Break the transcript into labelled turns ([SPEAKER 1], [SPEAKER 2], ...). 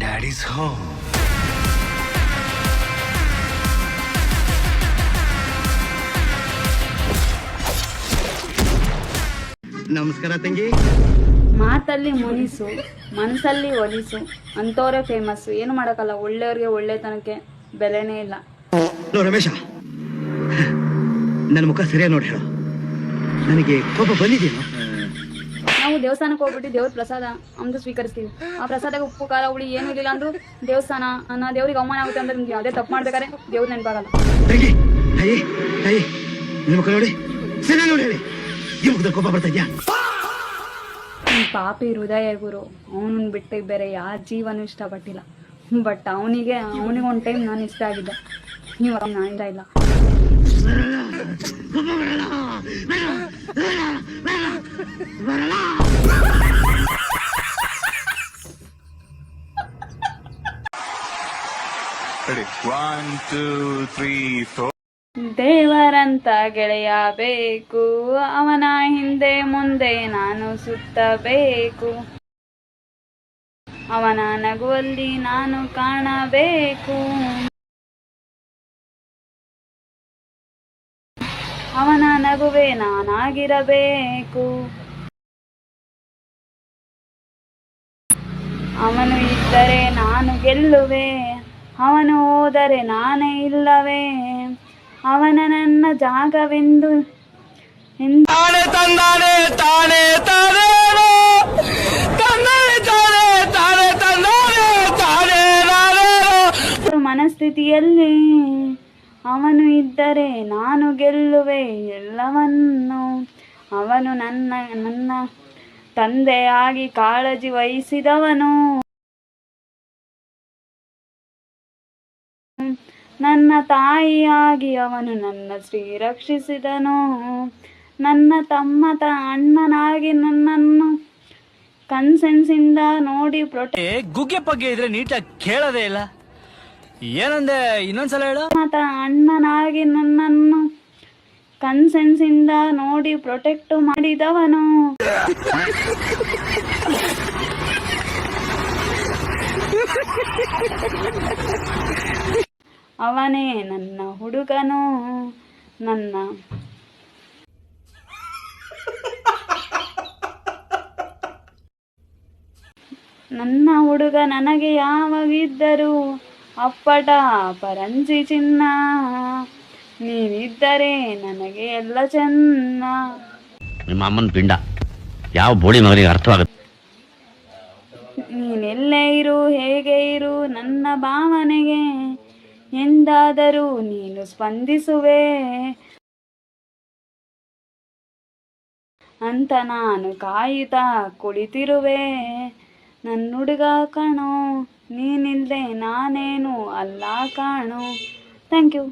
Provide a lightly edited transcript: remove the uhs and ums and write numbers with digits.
[SPEAKER 1] Daddies home.
[SPEAKER 2] ನಮಸ್ಕಾರ ತಂಗಿ.
[SPEAKER 3] ಮಾತಲ್ಲಿ ಮುನಿಸು, ಮನಸ್ಸಲ್ಲಿ ಒಲಿಸು ಅಂತವರೇ ಫೇಮಸ್. ಏನು ಮಾಡೋಕ್ಕಲ್ಲ, ಒಳ್ಳೆಯವ್ರಿಗೆ ಒಳ್ಳೆತನಕ್ಕೆ ಬೆಲೆನೇ ಇಲ್ಲ.
[SPEAKER 2] ರಮೇಶ, ನನ್ನ ಮುಖ ಸರಿಯಾಗಿ ನೋಡಿ ಹೇಳು, ನನಗೆ ಕೋಪ ಬಂದಿದೆಯಾ?
[SPEAKER 3] ನಾವು ದೇವಸ್ಥಾನಕ್ಕೆ ಹೋಗ್ಬಿಟ್ಟು ದೇವ್ರ ಪ್ರಸಾದ ಅಂದು ಸ್ವೀಕರಿಸ್ತೀವಿ. ಆ ಪ್ರಸಾದಕ್ಕೆ ಉಪ್ಪು ಖಾರ ಹುಳಿ ಏನೂ ಇಲ್ಲ ಅಂದ್ರೂ ದೇವಸ್ಥಾನ ದೇವ್ರಿಗೆ ಅವಮಾನ ಆಗುತ್ತೆ ಅಂದ್ರೆ ನಿಮ್ಗೆ ಯಾವುದೇ ತಪ್ಪು ಮಾಡ್ಬೇಕಾದ್ರೆ ದೇವ್ರ ನೆನಪಾಗಲ್ಲ.
[SPEAKER 2] ತಂಗಿ, ತಾಯಿ ತಾಯಿ, ನಿನ್ನ ಮುಖ ನೋಡಿ, ಸರಿಯಾಗಿ ನೋಡಿ ಹೇಳಿ, ಈ ಮುಖದಲ್ಲಿ ಕೋಪ ಬರ್ತಾ ಇದೆಯಾ?
[SPEAKER 3] ಪಾಪಿ ಹೃದಯ ಗುರು, ಅವನನ್ನ ಬಿಟ್ಟು ಬೇರೆ ಯಾವ ಜೀವನೂ ಇಷ್ಟಪಟ್ಟಿಲ್ಲ. ಬಟ್ ಅವನಿಗೆ ಒಂದು ಟೈಮ್ ನಾನು ಇಷ್ಟ ಆಗಿದ್ದೆ, ನೀವು ನಾನಿಂದ ಇಲ್ಲ. ದೇವರಂತ ಗೆಳೆಯ ಬೇಕು, ಅವನ ಹಿಂದೆ ಮುಂದೆ ನಾನು ಸುತ್ತಬೇಕು, ಅವನ ನಗುವಲ್ಲಿ ನಾನು ಕಾಣಬೇಕು, ಅವನ ನಗುವೆ ನಾನಾಗಿರಬೇಕು, ಅವನು ಇದ್ದರೆ ನಾನು ಗೆಲ್ಲುವೆ, ಅವನು ಹೋದರೆ ನಾನೇ ಇಲ್ಲವೇ, ಅವನ ನನ್ನ ಜಾಗವೆಂದು ಮನಸ್ಥಿತಿಯಲ್ಲಿ ಅವನು ಇದ್ದರೆ ನಾನು ಗೆಲ್ಲುವೆ ಎಲ್ಲವನ್ನು. ಅವನು ನನ್ನ ತಂದೆಯಾಗಿ ಕಾಳಜಿ ವಹಿಸಿದವನು, ನನ್ನ ತಾಯಿಯಾಗಿ ಅವನು ನನ್ನ ಶ್ರೀರಕ್ಷಿಸಿದನು, ನನ್ನ ತಮ್ಮ ಅಣ್ಣನಾಗಿ ನನ್ನನ್ನು ಕನ್ಸೆನ್ಸಿಂದ ನೋಡಿ
[SPEAKER 4] ಗುಗ್ಗೆ ಪಗ್ಗೆ ಇದ್ರೆ ನೀಟಾಗಿ ಕೇಳೋದೇ ಇಲ್ಲ. ಏನಂದೆ, ಇನ್ನೊಂದ್ಸಲ ಹೇಳು.
[SPEAKER 3] ಅಣ್ಣನಾಗಿ ನನ್ನನ್ನು ಕನ್ಸೆನ್ಸಿಂದ ನೋಡಿ ಪ್ರೊಟೆಕ್ಟ್ ಮಾಡಿದವನು, ಅವನೇ ನನ್ನ ಹುಡುಗನು. ನನ್ನ ಹುಡುಗ ನನಗೆ ಯಾವಾಗಿದ್ದರೂ ಅಪ್ಪಟ ಪರಂಜಿ ಚಿನ್ನ, ನೀನಿದ್ದರೆ ನನಗೆ ಎಲ್ಲ ಚೆನ್ನ.
[SPEAKER 5] ನಿಮ್ಮ ಅಮ್ಮನ ಪಿಂಡ ಯಾವ ಬೋಳಿ ಮಗನಿಗೆ ಅರ್ಥವಾಗುತ್ತೆ.
[SPEAKER 3] ನೀನೆಲ್ಲೇ ಇರು, ಹೇಗೆ ಇರು, ನನ್ನ ಭಾವನೆಗೆ ಎಂದಾದರೂ ನೀನು ಸ್ಪಂದಿಸುವೆ ಅಂತ ನಾನು ಕಾಯುತ್ತಾ ಕುಳಿತಿರುವೆ. ನನ್ನ ಹುಡುಗ ಕಣೋ, ನೀನಿಲ್ಲದೆ ನಾನೇನು ಅಲ್ಲ ಕಾಣು. Thank you.